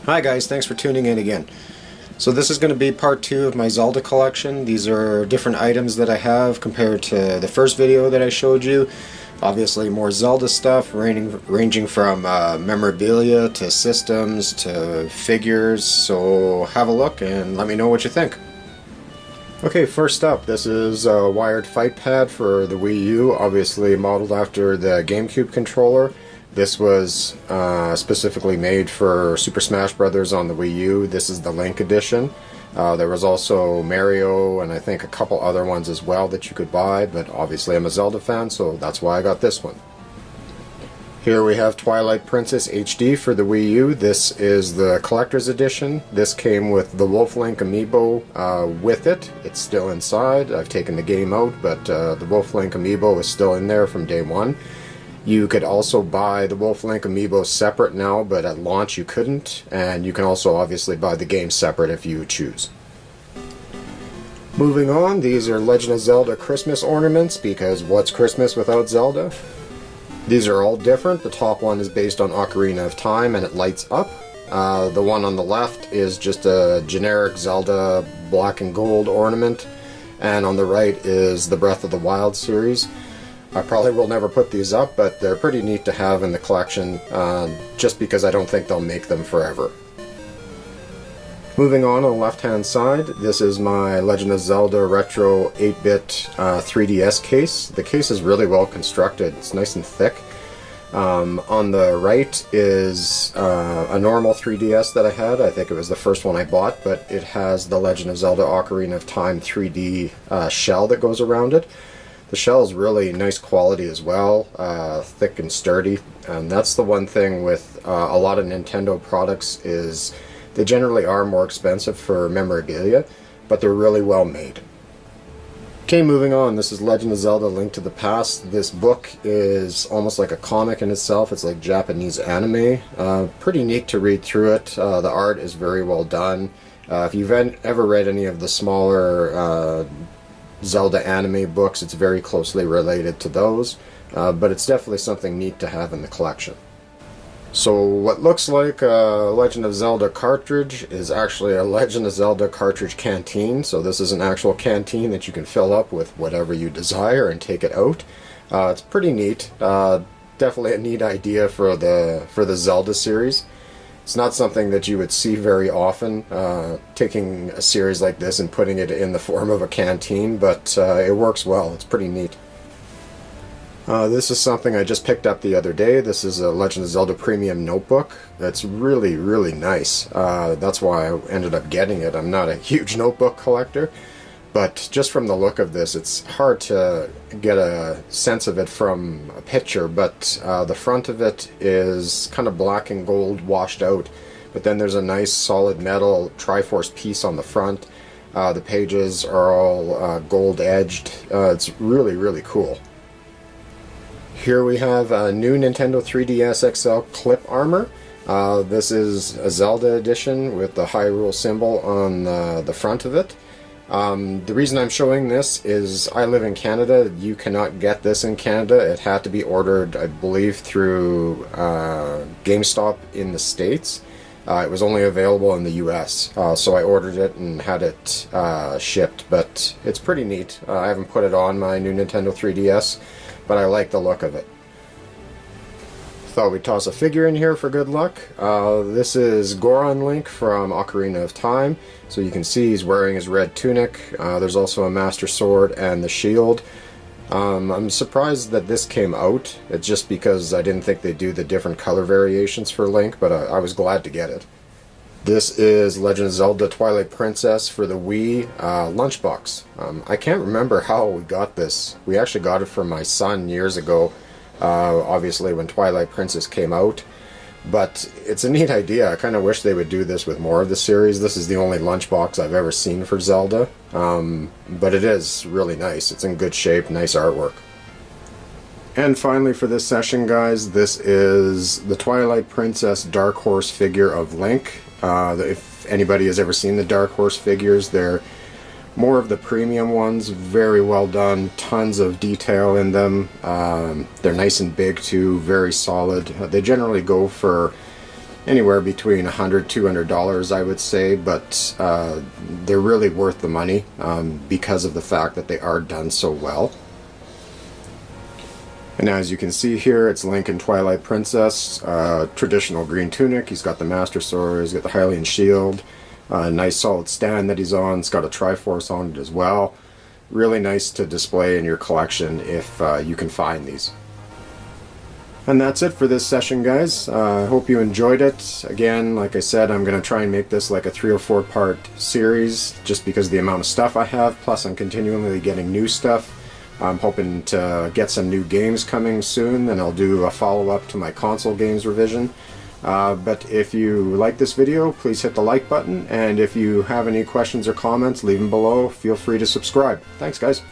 Hi guys, thanks for tuning in again. So this is going to be part 2 of my Zelda collection. These are different items that I have compared to the first video that I showed you. Obviously more Zelda stuff, ranging from memorabilia to systems to figures. So have a look and let me know what you think. Okay, first up, this is a wired fight pad for the Wii U, obviously modeled after the GameCube controller. This was specifically made for Super Smash Bros. On the Wii U. This is the Link edition. There was also Mario and I think a couple other ones as well that you could buy, but obviously I'm a Zelda fan, so that's why I got this one. Here we have Twilight Princess HD for the Wii U. This is the collector's edition. This came with the Wolf Link amiibo with it. It's still inside. I've taken the game out, but the Wolf Link amiibo is still in there from day one. You could also buy the Wolf Link amiibo separate now, but at launch you couldn't, and you can also obviously buy the game separate if you choose. Moving on, these are Legend of Zelda Christmas ornaments, because what's Christmas without Zelda? These are all different. The top one is based on Ocarina of Time and it lights up. The one on the left is just a generic Zelda black and gold ornament, and on the right is the Breath of the Wild series. I probably will never put these up, but they're pretty neat to have in the collection, just because I don't think they'll make them forever. Moving on the left-hand side, this is my Legend of Zelda Retro 8-bit 3DS case. The case is really well constructed. It's nice and thick. On the right is a normal 3DS that I had. I think it was the first one I bought, but it has the Legend of Zelda Ocarina of Time 3D shell that goes around it. The shell is really nice quality as well, thick and sturdy, and that's the one thing with a lot of Nintendo products is they generally are more expensive for memorabilia, but they're really well made. Okay, moving on, this is Legend of Zelda Link to the Past. This book is almost like a comic in itself. It's like Japanese anime. Pretty neat to read through it. The art is very well done. If you've ever read any of the smaller Zelda anime books, it's very closely related to those, but it's definitely something neat to have in the collection. So what looks like a Legend of Zelda cartridge is actually a Legend of Zelda cartridge canteen. So this is an actual canteen that you can fill up with whatever you desire and take it out. It's pretty neat. Definitely a neat idea for the Zelda series. It's not something that you would see very often, taking a series like this and putting it in the form of a canteen, but it works well. It's pretty neat. This is something I just picked up the other day. This is a Legend of Zelda Premium Notebook. It's really, really nice. That's why I ended up getting it. I'm not a huge notebook collector, but just from the look of this, it's hard to get a sense of it from a picture, but the front of it is kind of black and gold washed out, but then there's a nice solid metal Triforce piece on the front. The pages are all gold edged. It's really, really cool. Here we have a new Nintendo 3DS XL clip armor. This is a Zelda edition with the Hyrule symbol on the front of it. The reason I'm showing this is I live in Canada. You cannot get this in Canada. It had to be ordered, I believe, through GameStop in the States. It was only available in the US, so I ordered it and had it shipped, but it's pretty neat. I haven't put it on my new Nintendo 3DS, but I like the look of it. Thought we'd toss a figure in here for good luck. This is Goron Link from Ocarina of Time. So you can see he's wearing his red tunic. There's also a Master Sword and the shield. I'm surprised that this came out. It's just because I didn't think they'd do the different color variations for Link, but I was glad to get it. This is Legend of Zelda Twilight Princess for the Wii lunchbox. I can't remember how we got this. We actually got it from my son years ago, obviously when Twilight Princess came out. But it's a neat idea. I kind of wish they would do this with more of the series. This is the only lunchbox I've ever seen for Zelda. But it is really nice. It's in good shape, nice artwork. And finally for this session, guys, this is the Twilight Princess Dark Horse figure of Link. If anybody has ever seen the Dark Horse figures, they're more of the premium ones, very well done, tons of detail in them. They're nice and big too, very solid. They generally go for anywhere between $100–200, I would say, but they're really worth the money because of the fact that they are done so well. And as you can see here, it's Link and Twilight Princess, traditional green tunic. He's got the Master Sword, he's got the Hylian Shield, nice solid stand that he's on. It's got a Triforce on it as well. Really nice to display in your collection if you can find these. And that's it for this session, guys. I hope you enjoyed it. Again, like I said, I'm going to try and make this like a 3 or 4 part series just because of the amount of stuff I have, plus I'm continually getting new stuff. I'm hoping to get some new games coming soon, and I'll do a follow-up to my console games revision. But if you like this video, please hit the like button, and if you have any questions or comments, leave them below. Feel free to subscribe. Thanks, guys.